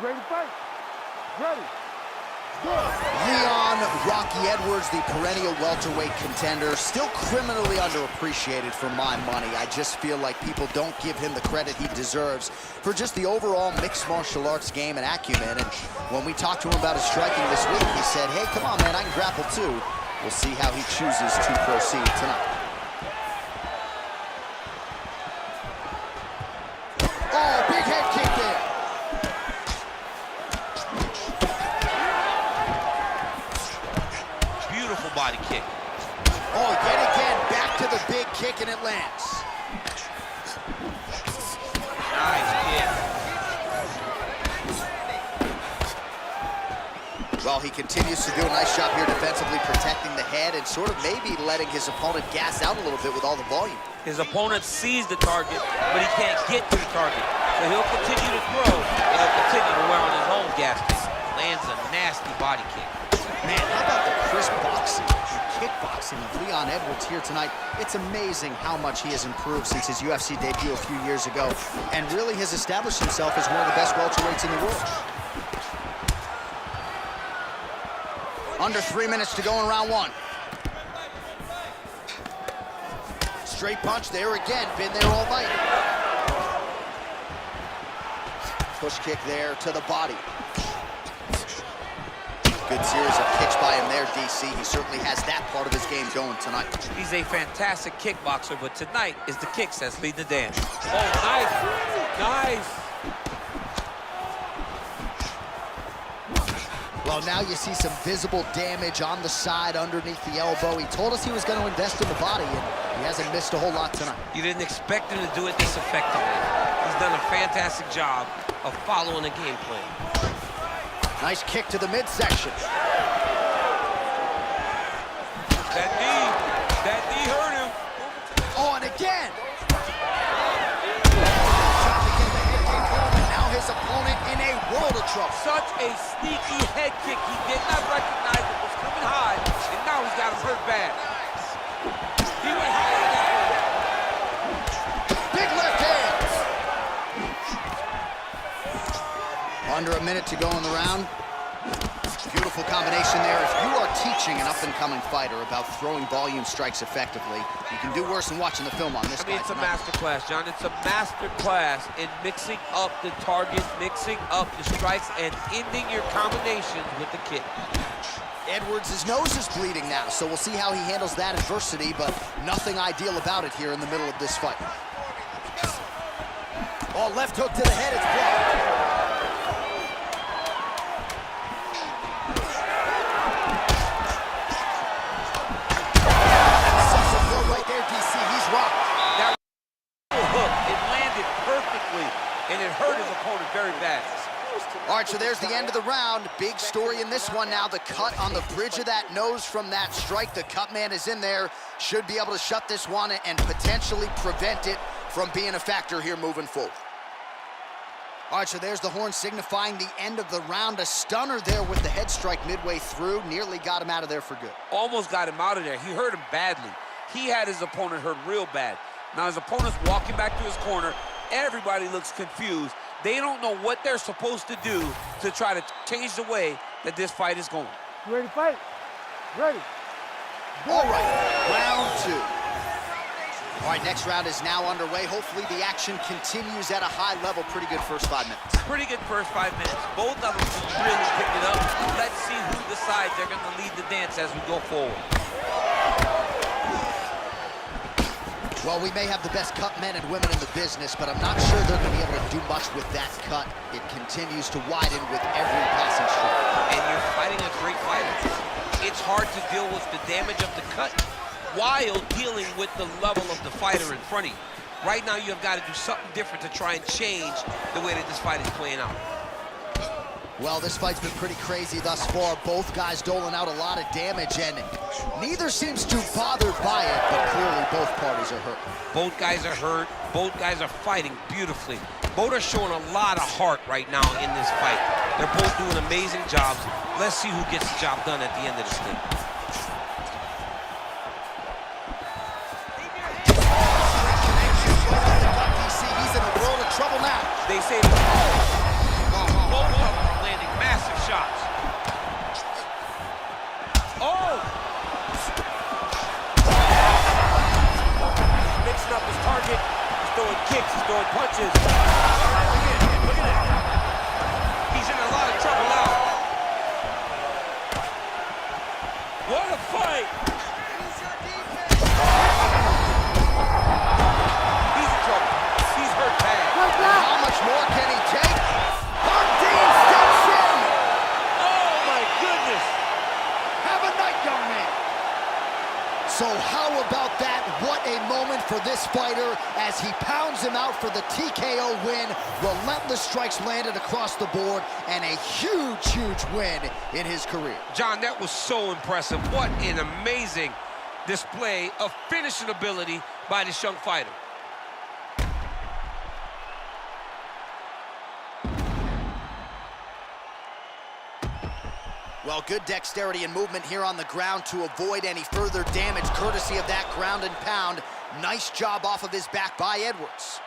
Ready to fight? Ready. Leon Rocky Edwards, the perennial welterweight contender, still criminally underappreciated for my money. I just feel like people don't give him the credit he deserves for just the overall mixed martial arts game and acumen. And when we talked to him about his striking this week, he said, hey, come on, man, I can grapple too. We'll see how he chooses to proceed tonight. Oh, big head kick there. Beautiful body kick. Oh, yet again, back to the big kick, and it lands. Nice kick. Well, he continues to do a nice job here defensively, protecting the head and sort of maybe letting his opponent gas out a little bit with all the volume. His opponent sees the target, but he can't get to the target. So he'll continue to throw, and he'll continue to wear on his own gas tank. Lands a nasty body kick. Man, how about the crisp boxing and kickboxing of Leon Edwards here tonight? It's amazing how much he has improved since his UFC debut a few years ago, and really has established himself as one of the best welterweights in the world. Under 3 minutes to go in round one. Straight punch there again, been there all night. Push kick there to the body. Good series of kicks by him there, DC. He certainly has that part of his game going tonight. He's a fantastic kickboxer, but tonight is the kicks that's leading the dance. Oh, nice. Nice. Well, now you see some visible damage on the side underneath the elbow. He told us he was going to invest in the body, and he hasn't missed a whole lot tonight. You didn't expect him to do it this effectively. He's done a fantastic job of following the game plan. Nice kick to the midsection. That knee hurt him. Oh, and again. Trying to get the head kick home, and now his opponent in a world of trouble. Such a sneaky head kick. He did not recognize it was coming high, and now he's got him hurt bad. He went higher than that one. Big left hands. Under a minute to go in the round. Beautiful combination there. If you are teaching an up-and-coming fighter about throwing volume strikes effectively, you can do worse than watching the film on this guy. It's a master class, John. It's a master class in mixing up the target, mixing up the strikes, and ending your combinations with the kick. Edwards' nose is bleeding now, so we'll see how he handles that adversity, but nothing ideal about it here in the middle of this fight. Oh, left hook to the head, it's blocked. And it hurt his opponent very bad. All right, so there's the end of the round. Big story in this one now. The cut on the bridge of that nose from that strike. The cut man is in there. Should be able to shut this one and potentially prevent it from being a factor here moving forward. All right, so there's the horn signifying the end of the round. A stunner there with the head strike midway through. Nearly got him out of there for good. Almost got him out of there. He hurt him badly. He had his opponent hurt real bad. Now his opponent's walking back to his corner. Everybody looks confused. They don't know what they're supposed to do to try to change the way that this fight is going. You ready to fight? Ready. All right, round two. All right, next round is now underway. Hopefully the action continues at a high level. Pretty good first 5 minutes. Pretty good first 5 minutes. Both of them really picked it up. Let's see who decides they're going to lead the dance as we go forward. Well, we may have the best cut men and women in the business, but I'm not sure they're going to be able to do much with that cut. It continues to widen with every passing stroke. And you're fighting a great fighter. It's hard to deal with the damage of the cut while dealing with the level of the fighter in front of you. Right now, you've got to do something different to try and change the way that this fight is playing out. Well, this fight's been pretty crazy thus far. Both guys doling out a lot of damage, and neither seems too bothered by it, but clearly both parties are hurt. Both guys are hurt. Both guys are fighting beautifully. Both are showing a lot of heart right now in this fight. They're both doing amazing jobs. Let's see who gets the job done at the end of this thing. He's in a world of trouble now. They say both of them shots. Oh! Mixing up his target. He's throwing kicks, he's throwing punches. Look at that. He's in a lot of trouble now. What a fight! He's in trouble. He's hurt bad. How much more can he take? Dean steps in. Oh my goodness! Have a night, young man. So how about that? What a moment for this fighter as he pounds him out for the TKO win. Relentless strikes landed across the board and a huge, huge win in his career. John, that was so impressive. What an amazing display of finishing ability by this young fighter. Well, good dexterity and movement here on the ground to avoid any further damage, courtesy of that ground and pound. Nice job off of his back by Edwards.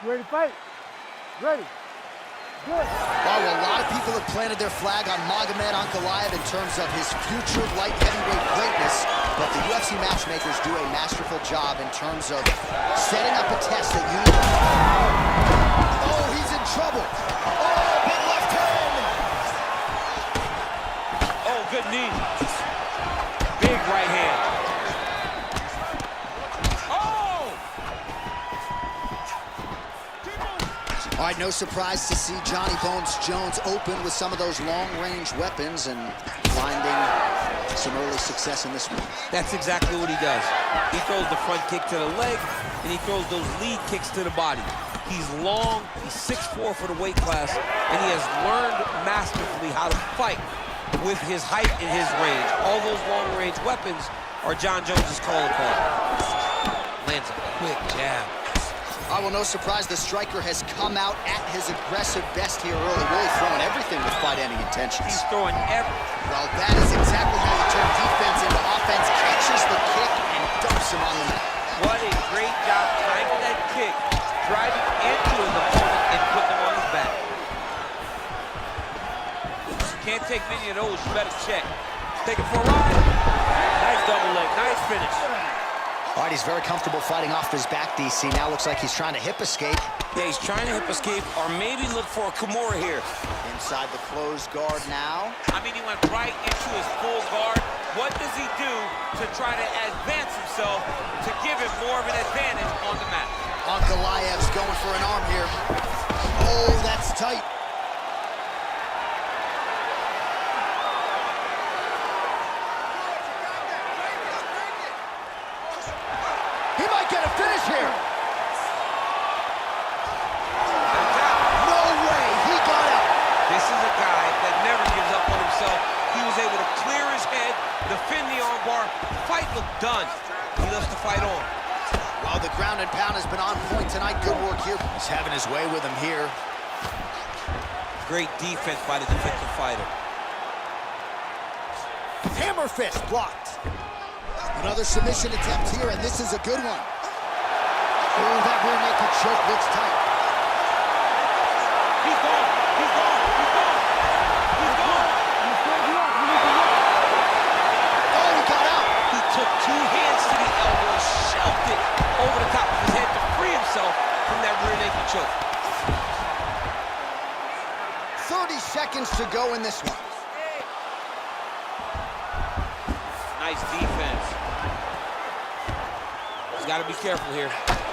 You ready to fight? Ready. Good. Well, a lot of people have planted their flag on Magomed Ankalaev in terms of his future light heavyweight greatness, but the UFC matchmakers do a masterful job in terms of setting up a test that you... Oh, he's in trouble. Oh, big left hand. Oh, good knee. Big right hand. All right, no surprise to see Johnny Bones Jones open with some of those long-range weapons and finding some early success in this one. That's exactly what he does. He throws the front kick to the leg, and he throws those lead kicks to the body. He's long, he's 6'4" for the weight class, and he has learned masterfully how to fight with his height and his range. All those long-range weapons are Jon Jones's calling card. Lands a quick jab. Well, no surprise, the striker has come out at his aggressive best here early, really throwing everything with fight-ending intentions. He's throwing Well, that is exactly how you turn defense into offense. Catches the kick and dumps him on the mat. What a great job timing that kick, driving into his opponent and putting him on his back. You can't take many of those, you better check. Take it for a ride. Nice double leg, nice finish. All right, he's very comfortable fighting off his back, DC. Now looks like he's trying to hip escape. Yeah, he's trying to hip escape or maybe look for a Kimura here. Inside the closed guard now. I mean, he went right into his full guard. What does he do to try to advance himself to give him more of an advantage on the mat? Ankalaev's going for an arm here. Oh, that's tight. He might get a finish here. No way, he got out. This is a guy that never gives up on himself. He was able to clear his head, defend the armbar, fight ground and pound has been on point tonight. Good work here. He's having his way with him here. Great defense by the defensive fighter. Hammer fist blocked. Another submission attempt here, and this is a good one. Oh, that rear naked choke looks tight. He's gone. He's gone. He's gone. He's gone. Oh, he got out. He took two hands to the elbow, shoved it over the top of his head to free himself from that rear naked choke. 30 seconds to go in this one. Nice defense. He's got to be careful here. 5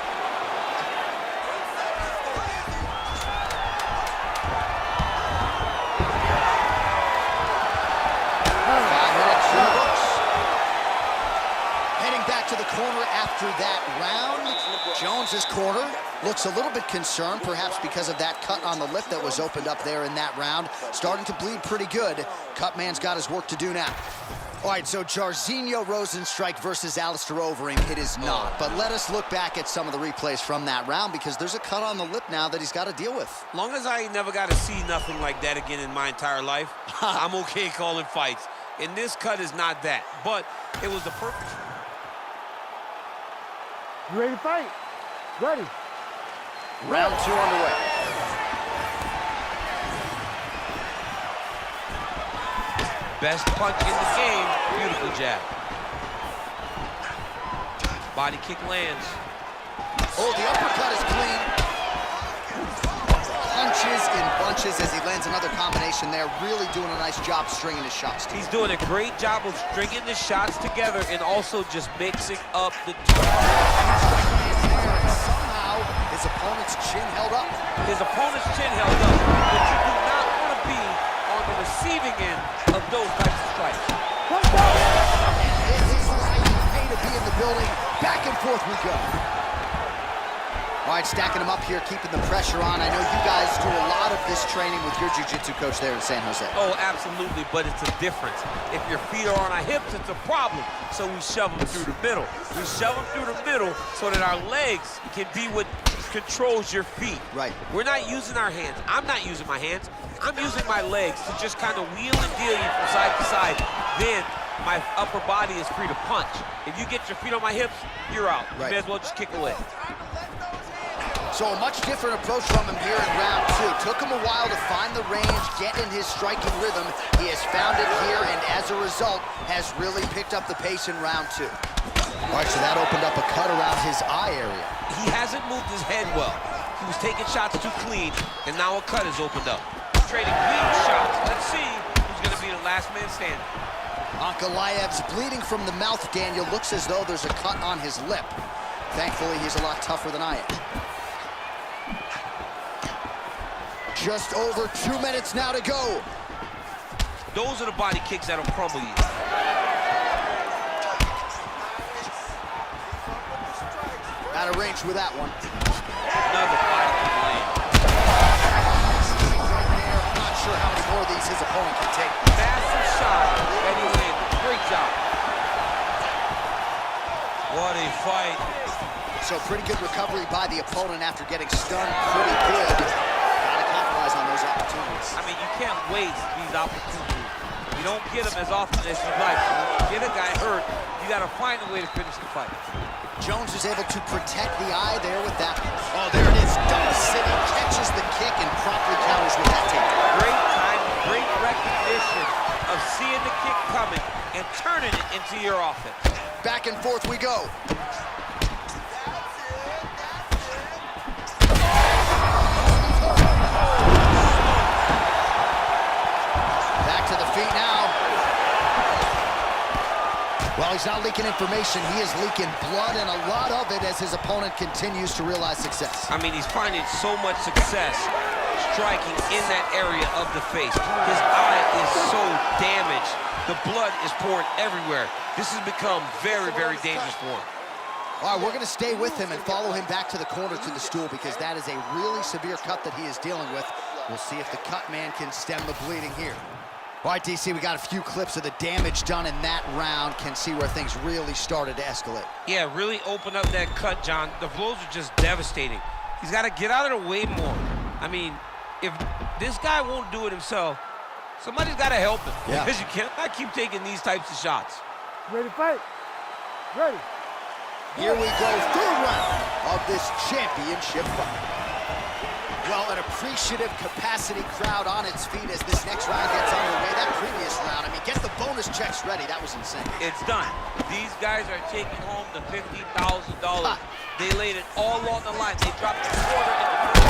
minutes in the books. Heading back to the corner after that round. Jones's corner looks a little bit concerned, perhaps because of that cut on the lip that was opened up there in that round. Starting to bleed pretty good. Cutman's got his work to do now. All right, so Jairzinho Rozenstruik versus Alistair Overeem, it is not. But let us look back at some of the replays from that round, because there's a cut on the lip now that he's got to deal with. Long as I never got to see nothing like that again in my entire life, I'm okay calling fights. And this cut is not that, but it was the perfect. You ready to fight? Ready. Round 2 underway. Best punch in the game. Beautiful jab. Body kick lands. Oh, the uppercut is clean. Punches in bunches as he lands another combination there. Really doing a nice job stringing his shots. He's doing a great job of stringing the shots together and also just mixing up the Somehow, his opponent's chin held up. His opponent's chin held up, but you do not want to be on the receiving end of those types of strikes. And this is why you pay to be in the building. Back and forth we go. All right, stacking them up here, keeping the pressure on. I know you guys do a lot of this training with your jiu-jitsu coach there in San Jose. Oh, absolutely, but it's a difference. If your feet are on our hips, it's a problem. So we shove them through the middle. We shove them through the middle so that our legs can be what controls your feet. Right. We're not using our hands. I'm not using my hands. I'm using my legs to just kind of wheel and deal you from side to side. Then my upper body is free to punch. If you get your feet on my hips, you're out. Right. You may as well just kick away. So a much different approach from him here in round 2. Took him a while to find the range, get in his striking rhythm. He has found it here, and as a result, has really picked up the pace in round 2. All right, so that opened up a cut around his eye area. He hasn't moved his head well. He was taking shots too clean, and now a cut has opened up. Trading clean shots. Let's see who's going to be the last man standing. Ankalaev's bleeding from the mouth, Daniel. Looks as though there's a cut on his lip. Thankfully, he's a lot tougher than I am. Just over 2 minutes now to go. Those are the body kicks that'll crumble you. Out of range with that one. Another body kick land. Right there. I'm not sure how many more of these his opponent can take. Massive shot that he landed. Great job. What a fight. So pretty good recovery by the opponent after getting stunned pretty good. Gotta capitalize on those opportunities. I mean, you can't waste these opportunities. You don't get them as often as you'd like. So when you get a guy hurt, you gotta find a way to finish the fight. Jones is able to protect the eye there with that. Oh, there it is. Dump City catches the kick and promptly counters with that takedown. Great time, great recognition of seeing the kick coming and turning it into your offense. Back and forth we go. Back to the feet now. While he's not leaking information, he is leaking blood, and a lot of it as his opponent continues to realize success. I mean, he's finding so much success striking in that area of the face. His eye is so damaged. The blood is pouring everywhere. This has become very, very dangerous for him. All right, we're going to stay with him and follow him back to the corner to the stool, because that is a really severe cut that he is dealing with. We'll see if the cut man can stem the bleeding here. All right, DC, we got a few clips of the damage done in that round. Can see where things really started to escalate. Yeah, really open up that cut, John. The blows are just devastating. He's got to get out of the way more. I mean, if this guy won't do it himself, somebody's got to help him. Yeah. Because you cannot keep taking these types of shots. Ready to fight? Ready. Here we go, third round of this championship fight. Well, an appreciative capacity crowd on its feet as this next round gets underway. That previous round, I mean, get the bonus checks ready. That was insane. It's done. These guys are taking home the $50,000. They laid it all on the line. They dropped a quarter in the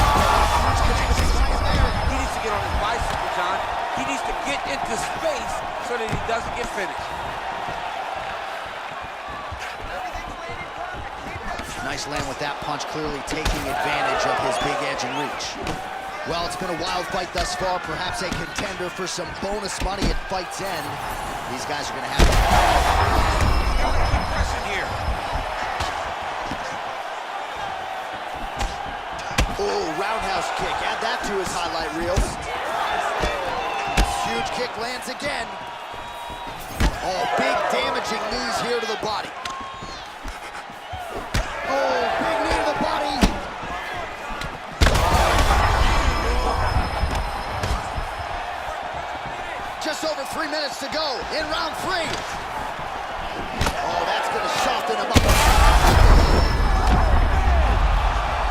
He needs to get on his bicycle, John. He needs to get into space so that he doesn't get finished. Nice land with that punch, clearly taking advantage of his big edge and reach. Well, it's been a wild fight thus far, perhaps a contender for some bonus money at fight's end. These guys are going to have to... You gotta keep pressing here. Oh, roundhouse kick. Add that to his highlight reels. Huge kick lands again. Oh, big damaging knees here to the body. Oh, big knee to the body. Just over 3 minutes to go in round 3. Oh, that's going to soften him up.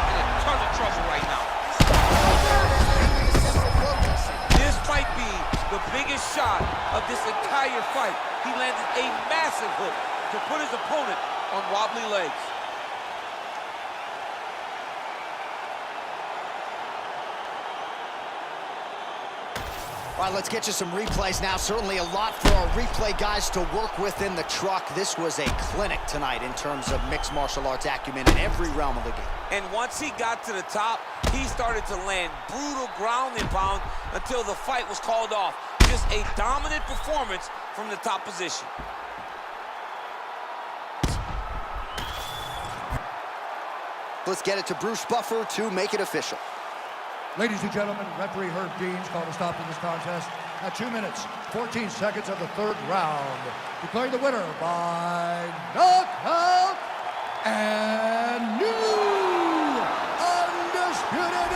In a ton of trouble right now. This might be the biggest shot of this entire fight. He landed a massive hook to put his opponent on wobbly legs. All right, let's get you some replays now. Certainly a lot for our replay guys to work with in the truck. This was a clinic tonight in terms of mixed martial arts acumen in every realm of the game. And once he got to the top, he started to land brutal ground and pound until the fight was called off. Just a dominant performance from the top position. Let's get it to Bruce Buffer to make it official. Ladies and gentlemen, referee Herb Dean's called a stop to this contest at 2 minutes, 14 seconds of the third round, declaring the winner by knockout and new undisputed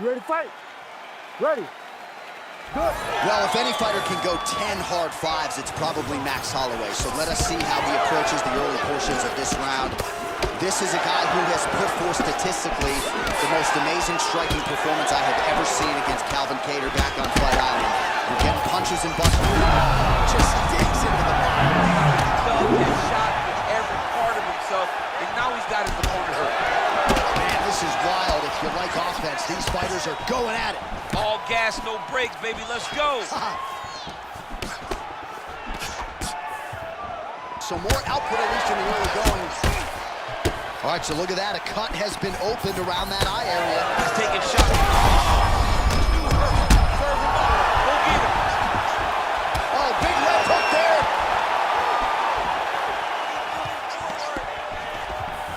You ready to fight? Ready. Good. Well, if any fighter can go 10 hard fives, it's probably Max Holloway. So let us see how he approaches the early portions of this round. This is a guy who has put forth statistically the most amazing striking performance I have ever seen against Calvin Kattar back on Fight Island. We're getting punches and busts. Just digs into the body. Dug his shot with every part of himself, and now he's got his opponent hurt. Man, this is wild. If you like offense, these fighters are going at it. All gas, no brakes, baby. Let's go. So more output, at least in the early going. All right, so look at that. A cut has been opened around that eye area. He's taking shots. Serve him up. Go get him. Oh, big left hook there.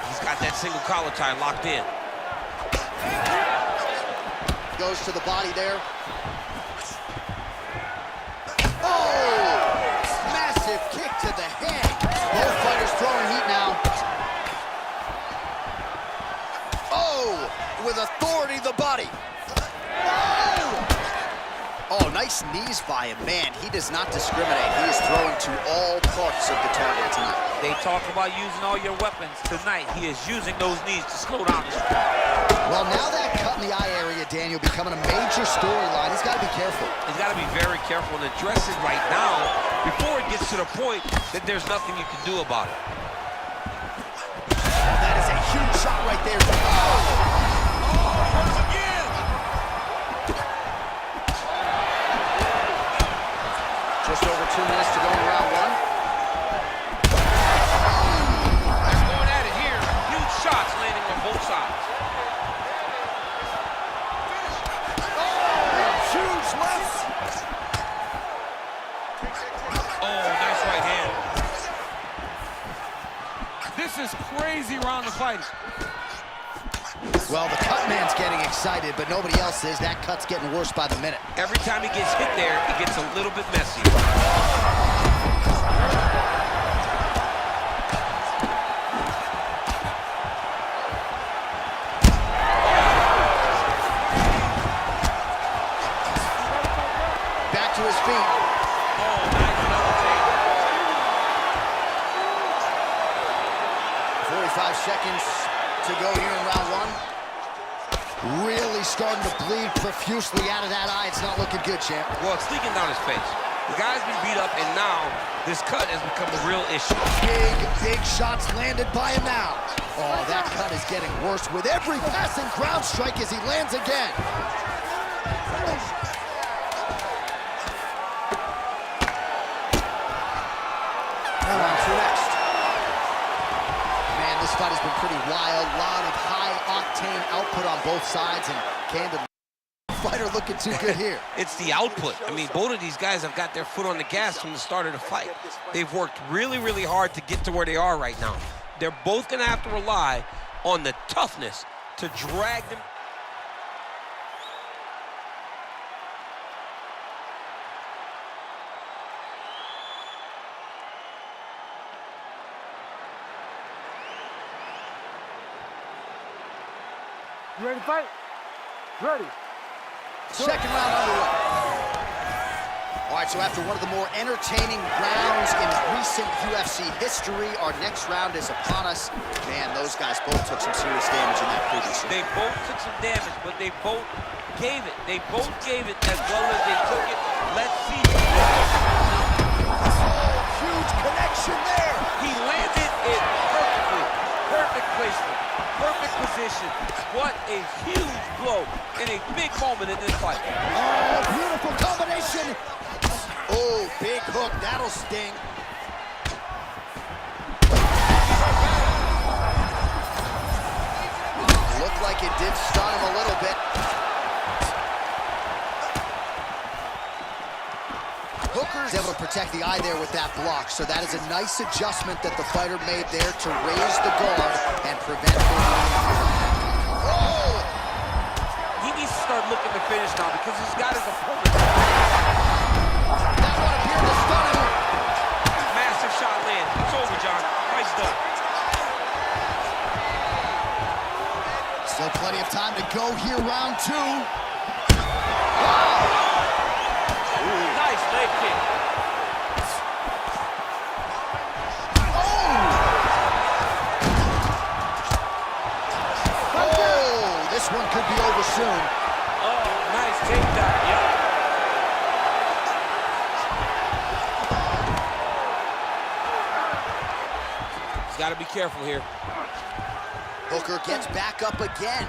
He's got that single collar tie locked in. Goes to the body there. Oh! Massive kick to the head. Both fighters throwing heat now. Oh! With authority, the body. Oh, nice knees by him. Man, he does not discriminate. He is throwing to all parts of the target tonight. They talk about using all your weapons. Tonight, he is using those knees to slow down his Well, now that cut in the eye area, Daniel, becoming a major storyline. He's got to be careful. He's got to be very careful and address it right now before it gets to the point that there's nothing you can do about it. That is a huge shot right there. Once again! Just over 2 minutes to go in round one. They're going at it here. Huge shots landing on both sides. Huge left. Oh, nice right hand. This is crazy round of fighting. Well, the cut man's getting excited, but nobody else is. That cut's getting worse by the minute. Every time he gets hit there, it gets a little bit messy. Back to his feet. Oh, nice double take. 45 seconds to go here in round one. Really starting to bleed profusely out of that eye. It's not looking good, champ. Well, it's leaking down his face. The guy's been beat up, and now this cut has become a real issue. Big shots landed by him now. Oh, that cut is getting worse with every passing ground strike as he lands again. Round two next. Man, this fight has been pretty wild. A lot of high-octane output on both sides, and candidly, fighter looking too good here. It's the output. I mean, both of these guys have got their foot on the gas from the start of the fight. They've worked really, really hard to get to where they are right now. They're both going to have to rely on the toughness to drag them. You ready to fight? Ready. Second round underway. All right, so after one of the more entertaining rounds in recent UFC history, our next round is upon us. Man, those guys both took some serious damage in that previous round. They both took some damage, but they both gave it. They both gave it as well as they took it. Let's see. Huge connection there. He landed it perfectly. Perfect placement. Perfect position. What a huge blow in a big moment in this fight. Oh, beautiful combination. Oh, big hook. That'll sting. Looked like it did stun him a little bit. Hooker's able to protect the eye there with that block, so that is a nice adjustment that the fighter made there to raise the guard and prevent oh! He needs to start looking to finish now because he's got his opponent. That one appeared to stun him. Massive shot land. It's over, John. Fight's done. Still plenty of have time to go here, round 2. Nice leg kick. Oh, this one could be over soon. Oh, nice takedown. Yep. He's got to be careful here. Hooker gets back up again.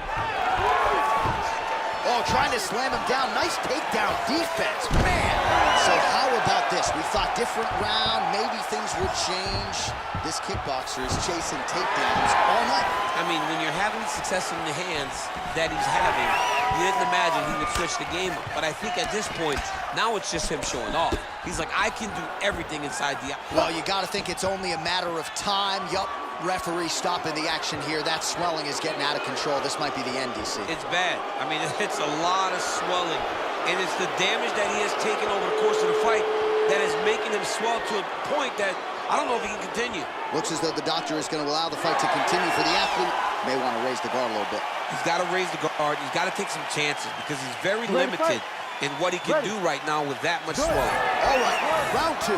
Oh, trying to slam him down. Nice takedown defense, man. So how about this? We thought different round, maybe things would change. This kickboxer is chasing takedowns all night. I mean, when you're having success in the hands that he's having, you didn't imagine he would switch the game up. But I think at this point, now it's just him showing off. He's like, I can do everything inside the... Well, you got to think it's only a matter of time. Yup, referee stopping the action here. That swelling is getting out of control. This might be the end, DC. It's bad. I mean, it's a lot of swelling. And it's the damage that he has taken over the course of the fight that is making him swell to a point that I don't know if he can continue. Looks as though the doctor is going to allow the fight to continue for the athlete. May want to raise the guard a little bit. He's got to raise the guard. He's got to take some chances because he's very limited in what he can do right now with that much swelling. All right, round 2.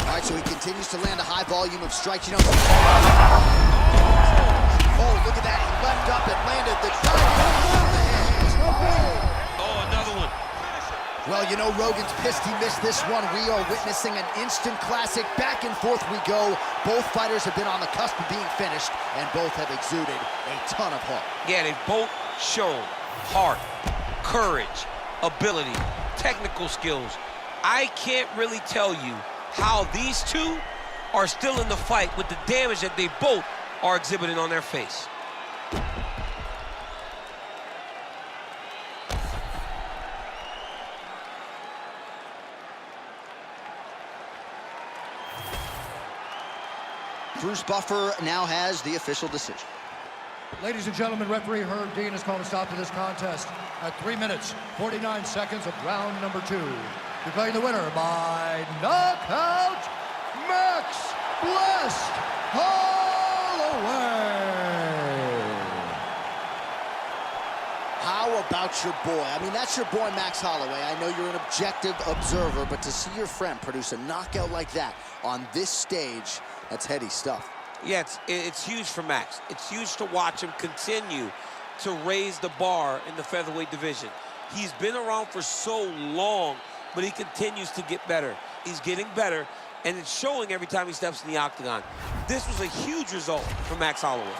All right, so he continues to land a high volume of strikes. You know. Oh, look at that. He leapt up and landed the diving on the hands. Oh, another one. Well, you know, Rogan's pissed he missed this one. We are witnessing an instant classic. Back and forth we go. Both fighters have been on the cusp of being finished, and both have exuded a ton of heart. Yeah, they've both shown heart, courage, ability, technical skills. I can't really tell you how these two are still in the fight with the damage that they both are exhibiting on their face. Bruce Buffer now has the official decision. Ladies and gentlemen, referee Herb Dean has called a stop to this contest at 3 minutes, 49 seconds of round number 2. Declaring the winner by knockout, Max Blessed Holloway. How about your boy? I mean, that's your boy, Max Holloway. I know you're an objective observer, but to see your friend produce a knockout like that on this stage, that's heady stuff. Yeah, it's huge for Max. It's huge to watch him continue to raise the bar in the featherweight division. He's been around for so long, but he continues to get better. He's getting better, and it's showing every time he steps in the octagon. This was a huge result for Max Holloway.